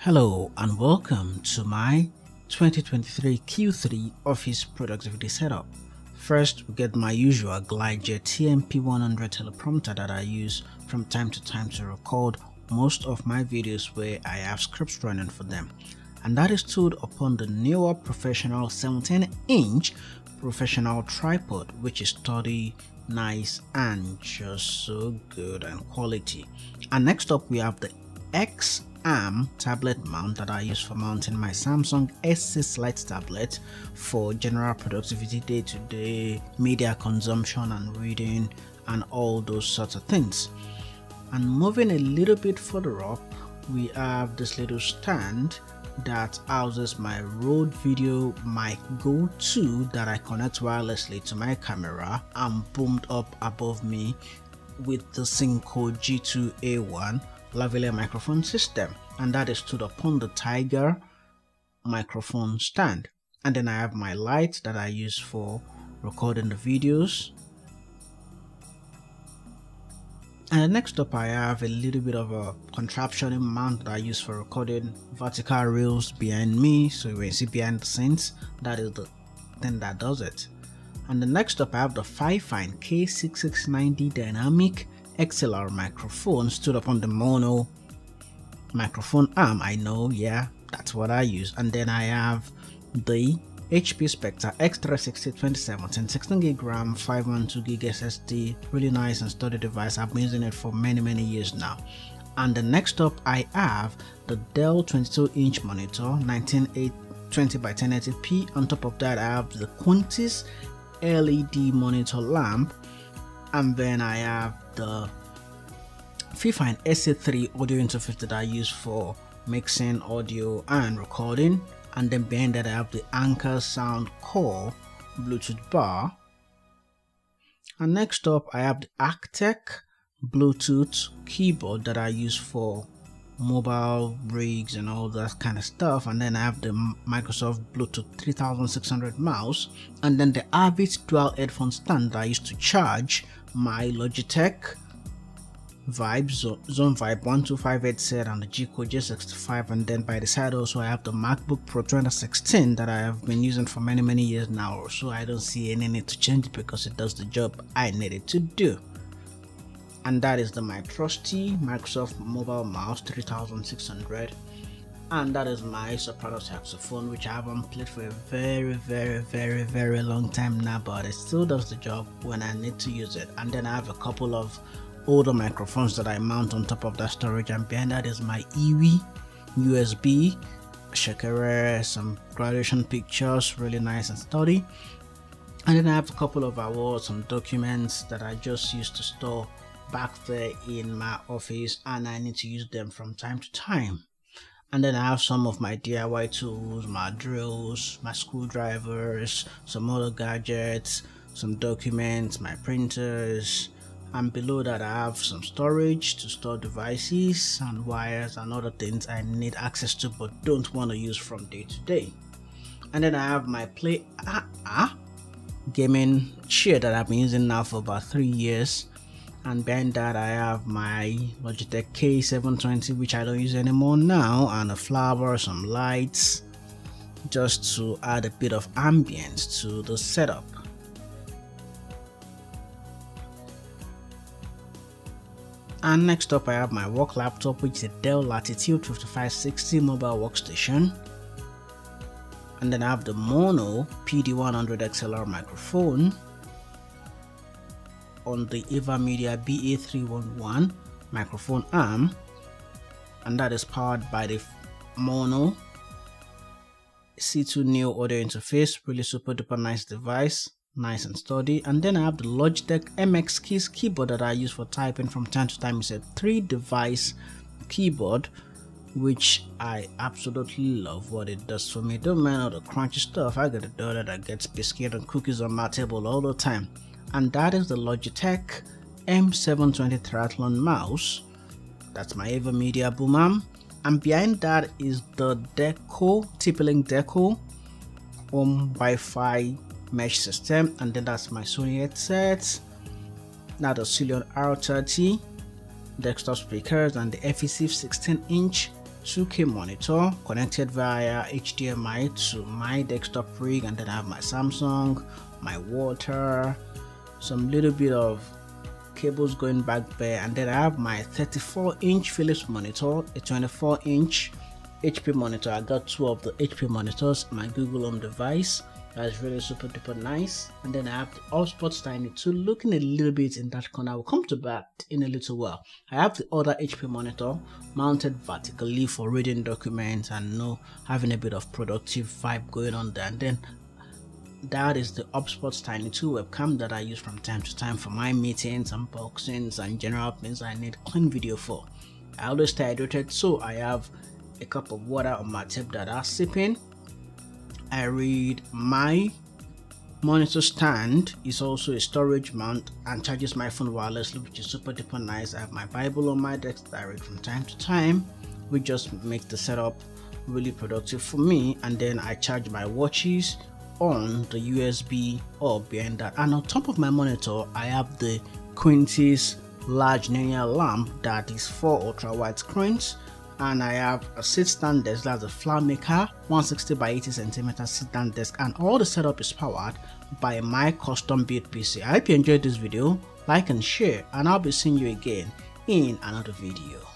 Hello and welcome to my 2023 Q3 Office Productivity Setup. First, we get my usual Glide TMP100 teleprompter that I use from time to time to record most of my videos where I have scripts running for them. And that is stood upon the newer professional 17-inch professional tripod, which is sturdy, nice, and just so good and quality. And next up, we have the X-Arm tablet mount that I use for mounting my Samsung S6 Lite tablet for general productivity, day-to-day media consumption and reading and all those sorts of things. And moving a little bit further up, we have this little stand that houses my Rode Video mic Go 2 that I connect wirelessly to my camera and boomed up above me with the Synco G2A1 lavalier microphone system, and that is stood upon the Tiger microphone stand. And then I have my light that I use for recording the videos. And next up, I have a little bit of a contraption mount that I use for recording vertical reels behind me. So when you see behind the scenes, that is the thing that does it. And the next up, I have the Fifine K6690 dynamic XLR microphone stood upon the mono microphone arm. I know, yeah, that's what I use. And then I have the HP Spectre X360 2017 16GB RAM 512GB SSD, really nice and sturdy device. I've been using it for many years now. And the next up, I have the Dell 22-inch monitor 1920x1080p. On top of that, I have the Quintis LED monitor lamp, and then I have the Fifine SA3 audio interface that I use for mixing audio and recording. And then behind that, I have the Anchor Sound Core Bluetooth bar. And next up, I have the Actec Bluetooth keyboard that I use for mobile rigs and all that kind of stuff. And then I have the Microsoft Bluetooth 3600 mouse. And then the Avit dual headphone stand that I use to charge my Logitech Vibe Zone Vibe 125 headset and the G-Code J65. And then by the side also, I have the MacBook Pro 2016 that I have been using for many years now, so I don't see any need to change it because it does the job I need it to do. And that is my trusty Microsoft mobile mouse 3600, and that is my soprano saxophone, which I haven't played for a very long time now, but it still does the job when I need to use it. And then I have a couple of older microphones that I mount on top of that storage, and behind that is my Iwi USB shaker, some graduation pictures, really nice and sturdy. And then I have a couple of awards, some documents that I just used to store back there in my office, and I need to use them from time to time. And then I have some of my DIY tools, my drills, my screwdrivers, some other gadgets, some documents, my printers. And below that, I have some storage to store devices and wires and other things I need access to but don't want to use from day to day. And then I have my gaming chair that I've been using now for about 3 years. And behind that, I have my Logitech K720, which I don't use anymore now, and a flower, some lights, just to add a bit of ambience to the setup. And next up, I have my work laptop, which is a Dell Latitude 5560 mobile workstation. And then I have the mono PD100 XLR microphone on the AverMedia BA311 microphone arm, and that is powered by the mono C2 Neo audio interface. Really super duper nice device, nice and sturdy. And then I have the Logitech MX Keys keyboard that I use for typing from time to time. It's a 3-device keyboard, which I absolutely love what it does for me. Don't mind all the crunchy stuff. I got a daughter that gets biscuit and cookies on my table all the time. And that is the Logitech M720 Triathlon mouse. That's my AverMedia boom arm. And behind that is the Deco, TP-Link Deco home Wi-Fi mesh system. And then that's my Sony headset. Now the Cilion R30 desktop speakers and the FEC 16-inch 2K monitor connected via HDMI to my desktop rig, and then I have my Samsung, my water, some little bit of cables going back there, and then I have my 34-inch Philips monitor, a 24-inch HP monitor. I got two of the HP monitors, my Google Home device. That's really super duper nice. And then I have the Allsports Tiny 2 looking a little bit in that corner. I will come to that in a little while. I have the other HP monitor mounted vertically for reading documents and having a bit of productive vibe going on there. And then that is the Allsports Tiny 2 webcam that I use from time to time for my meetings, unboxings, and general things I need clean video for. I always stay hydrated, so I have a cup of water on my table that I'm sipping. I read. My monitor stand is also a storage mount and charges my phone wirelessly, which is super duper nice. I have my Bible on my desk that I read from time to time, which just makes the setup really productive for me. And then I charge my watches on the USB hub behind that. And on top of my monitor, I have the Quintis large linear lamp that is 4 ultra wide screens. And I have a sit stand desk, that's a flower maker, 160 by 80 cm sit down desk, and all the setup is powered by my custom built PC. I hope you enjoyed this video. Like and share, and I'll be seeing you again in another video.